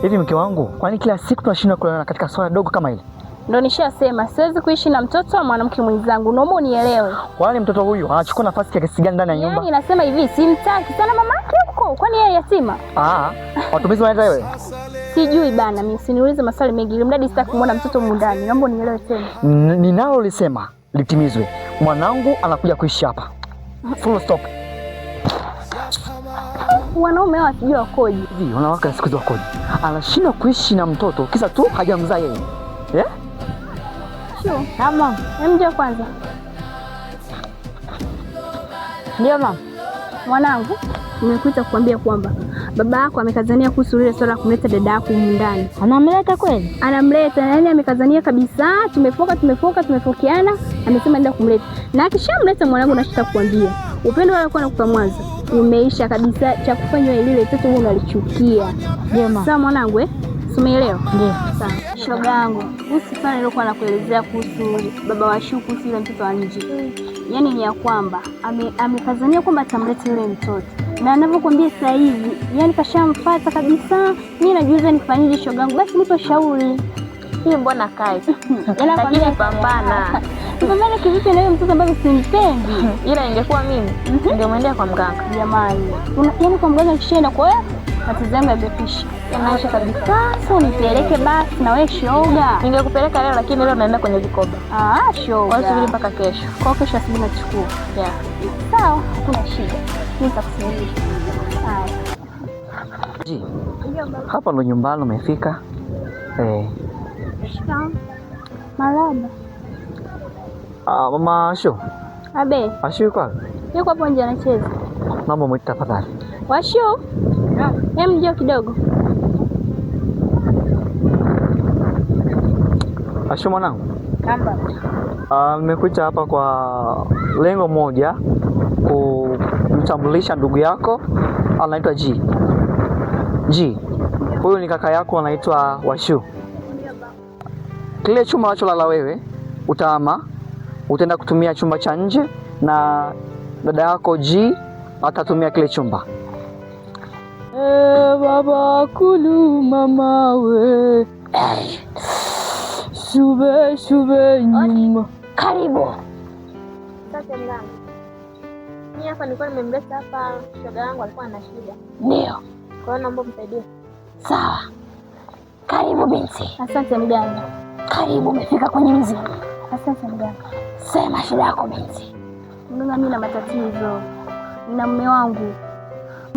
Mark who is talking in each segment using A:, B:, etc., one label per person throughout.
A: Hivi mke wangu, kwani kila siku tunashindwa kulala katika swala dogo kama hili?
B: Ndio nishasema siwezi kuishi na mtoto wa mwanamke mwenzangu. Naomba unielewe.
A: Kwani mtoto huyu anachukua nafasi ya kiasi gani ndani ya nyumba?
B: Yaani nasema hivi, simtaki sana mamake huko. Kwani yeye yatima?
A: Watumizi wanaenda wewe?
B: Sijui bana, mimi usiniulize maswali mengi. Ili mradi sitaki kumwona mtoto mundani. Naomba unielewe tena.
A: Ninalo lisema litimizwe. Mwanangu anakuja kuishi hapa. Full stop.
B: Wanaume hao sijui wakoje.
A: Hivi wanawake siku hizo wakoje? Anashindwa kuishi na mtoto kisa tu hajamzaa yeye.
B: Sure. Mama, njoo kwanza.
C: Ndio mama.
B: Mwanangu, nimekuita kukuambia kwamba baba yako amekazania kuhusu ile swala kumleta dada yako humu ndani.
C: Anamleta kweli?
B: Anamleta, yaani amekazania kabisa. Tumefokeana, amesema nenda kumleta. Na akishamleta mwanangu, nashita kukuambia, upendo wala kwa nakupa mwanzo umeisha kabisa. Cha kufanywa ile toto wewe unalichukia.
C: Ndio mama.
B: Sawa mwanangu, Umeelewa?
C: Ndio.
B: Sawa. Shoga yangu, usifanye nilikuwa nakuelezea kuhusu baba wa Shuku, kuhusu yule mtoto wa nje. Yaani ni ya kwamba amekazania kwamba atamleta yule mtoto. Na anavyokuambia sasa hivi, yaani kashamfuata kabisa. Mimi najiuliza nifanyeje shoga yangu? Basi nipe shauri.
C: Hii mbona kai?
B: Yaani lakini
C: pambana.
B: Pambana kivipi na yule mtoto ambaye simpendi?
C: Ila ingekuwa mimi, ningemwendea kwa mganga.
B: Jamani. Yaani kwa mganga kishaenda kwa wewe? Matatizo yangu yamepisha. Yanaisha kabisa. Sasa unipeleke basi na wewe shoga.
C: Ningekupeleka leo lakini leo naenda kwenye vikoba.
B: Shoga.
C: Wasubiri mpaka kesho.
B: Kwa kesho asubuhi nachukua.
C: Yeah.
B: Sawa, hakuna shida. Nitakusaidia.
A: Hapa ndo nyumbani umefika.
B: Maraba.
A: Mama Ashu.
B: Abe.
A: Ashu yuko wapi?
B: Yuko hapo nje anacheza.
A: Naomba mwite tafadhali.
B: Washu. Njoo kidogo.
A: Ashu mwanangu.
B: Kamba.
A: Nimekuita hapa kwa lengo moja, kumtambulisha ndugu yako anaitwa G. Huyu ni kaka yako anaitwa Washu. Kile chumba unacholala wewe utaenda kutumia chumba cha nje, na dada yako G atatumia kile chumba.
C: Baba kulu mama we. Shube nyuma.
B: Karibu.
C: Sasa mlango. Mimi hapa nilikuwa nimemleta hapa, shoga yangu alikuwa ana shida.
B: Ndio.
C: Kwa hiyo naomba msaidie.
B: Sawa. Karibu binti. Asante mganga. Karibu, umefika kwenye mzimu. Asante mganga. Sema shida yako binti. Mganga, mimi na matatizo. Nina mume wangu.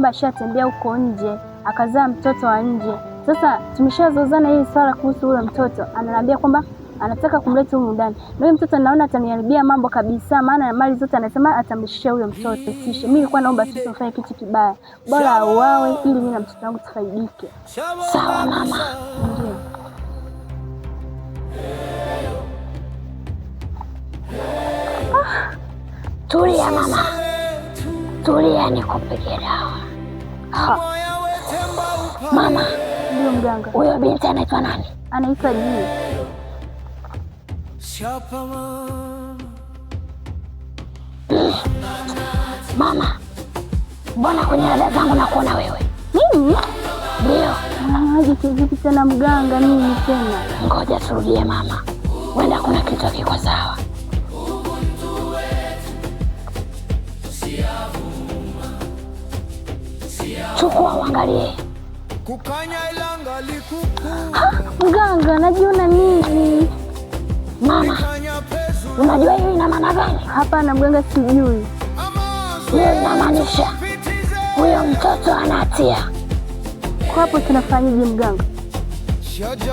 B: Ashatembea huko nje, akazaa mtoto wa nje. Sasa tumeshazozana hii swala kuhusu ule mtoto. Ananiambia kwamba anataka kumleta huko ndani. Na yule mtoto naona ataniharibia mambo kabisa, maana mali zote anasema atamrudishia huyo mtoto. Sisha. Mimi nilikuwa naomba tu ufanye kitu kibaya. Bora auawe ili mimi na mtoto wangu tufaidike. Sawa mama. Ndio. Tulia mama. Tulia nikupigie dawa. Mama. Ndio mganga. Huyo binti anaitwa nani? Anaitwa Jii. Mama. Mbona kwenye dada zangu nakuona wewe? Mimi? Ndio. Aje kivipi tena mganga mimi tena? Ngoja turudie mama. Wenda kuna kitu kiko sawa. Chukua uangalie. Mganga, najiona nini? Mama, unajua hiyo ina maana gani? Hapana mganga, sijui. Hiyo inamaanisha huyo mtoto ana hatia. Kwa hapo tunafanyaje mganga?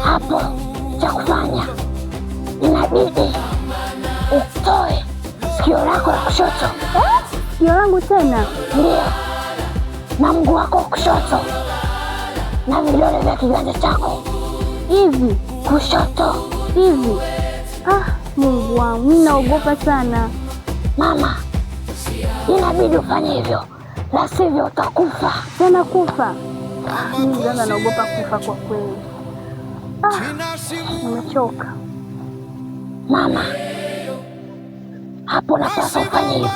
B: Hapo cha kufanya inabidi utoe sikio lako la kushoto. Sikio langu tena? Ndio. Na mguu wako wa kushoto na vidole vya kiganja chako hivi kushoto hivi. Mungu wangu, mimi naogopa sana mama. Inabidi ufanye hivyo, la sivyo utakufa. Tena kufa? Mimi mganga naogopa kufa kwa kweli. Nimechoka mama. Hapo napaswa ufanye hivyo.